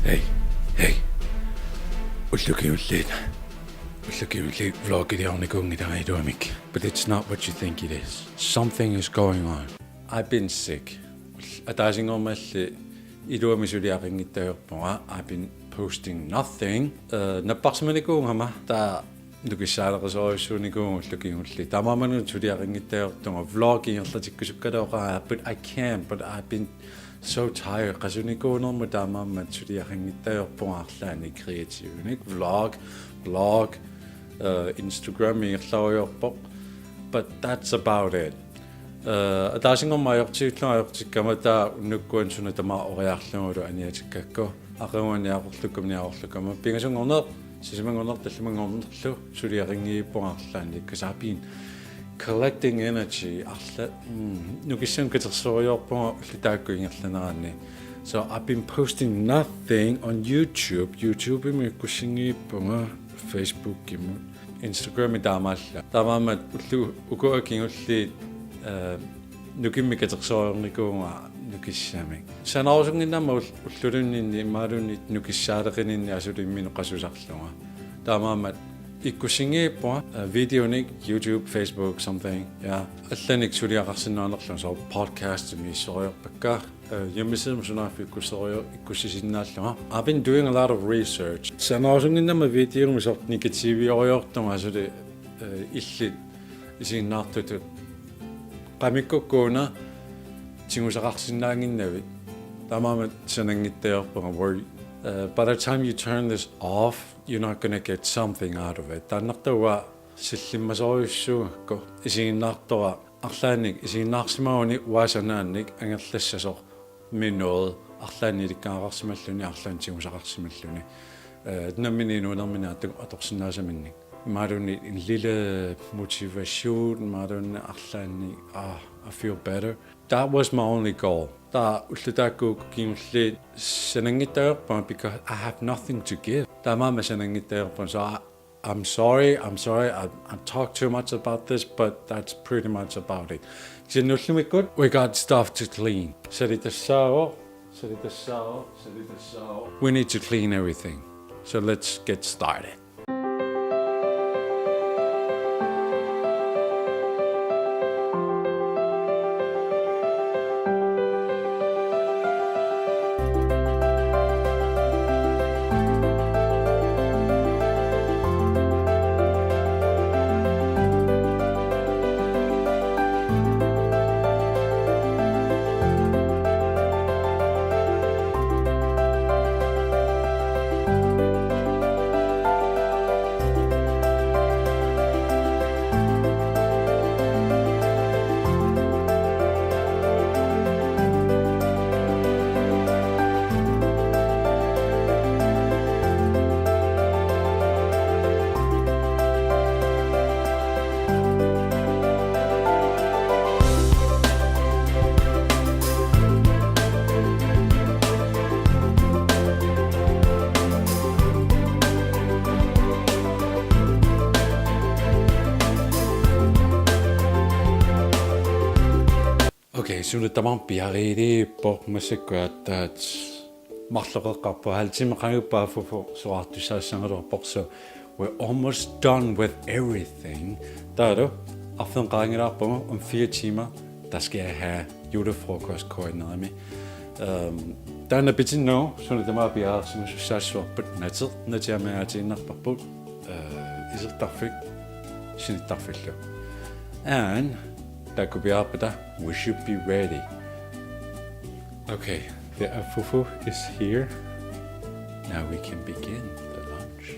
Hey. Ullukiulliit vlogiriarnikuungitariluamik. But it's not what you think it is. Something is going on. I've been sick. Ataasingormalli iluamisuliaqingittayorpunga. I've been posting nothing. Napparsimanikuungama ta nukissaaleqasoriussuunikuungullukiungulli. Tamamanu suliaqingittayortunga vlogiingerlatikkusukkalooqaa but I can't. But I've been so tired. Qasunikuunermu taamaammat suliaqingittayorpungaarlaani creativenik blog Instagram igerlaruyorpoq. But that's about it. Ataasingormaajortiulluajortikkamata unnukkuan suna tamaa oriarlungulu aniatikkakku aqeruaniaqorlukkumniaqorlukkama pingasungorneq sisimangorneq tallimangornerlu suliaqingiippungaarlaani because I've been collecting energy arla nukissan katersoriorpunga ullutaakkuingerlanerani. So I've been posting nothing on YouTube imikkussingiippunga Facebook imut Instagram taamaalla tamaammat ullu ukuakingulli nukimmi katersoriornikuunga nukissamik sanarusungиннама уллулуннинни имаалунни нукиссаалеқининни асулиммину қасусарлунга таамаамат иккусингииппуа видеоник YouTube Facebook something алланик сулиақарсинаанерлун со podcast миссориорпаккаа ямисэм сунаффиккуссорио иккуссисиннааллунга I've been doing a lot of research санарусungиннама видеоми сорт негативиориортунга асули иллит исиннаартутут qamikkukkuna tingusaqarsinnaanginnavit tamamat sanangittayorpunga word by the time you turn this off you're not going to get something out of it tannartawa sillimmasoriussuugakku isiginnaartora arlaanik isiginnaarsimauni uasanaannik angerlassasor minnood arlaani likkaaqarsimalluni arlaan tingusaqarsimalluni namminiinuunermina atorsinnaasaminnnik Maruni in lille motivation, maruni arlani I feel better. That was my only goal. Ta ullutaakku kiimulli sanangittayorpun because I have nothing to give. Ta mama sanangittayorpun so I'm sorry. I talk too much about this, but that's pretty much about it. Sinullimikut we got stuff to clean. We need to clean everything. So let's get started. Okay, sulle tamaan piariidiippo masakkuattaat marloqeqqarpu haltimeqanguppaafufu soartussaassangeluarpoq so we're almost done with everything. Taru aftenqaangilaarpunga om 4 timer der skal jeg have julefrokost koordineret. Der er bitte no, sulle tamaa piariidiippo natid natiamaatiinnerparput isertarfik sinittarfillu. And we should be ready. Okay, the afufu is here. Now we can begin the lunch.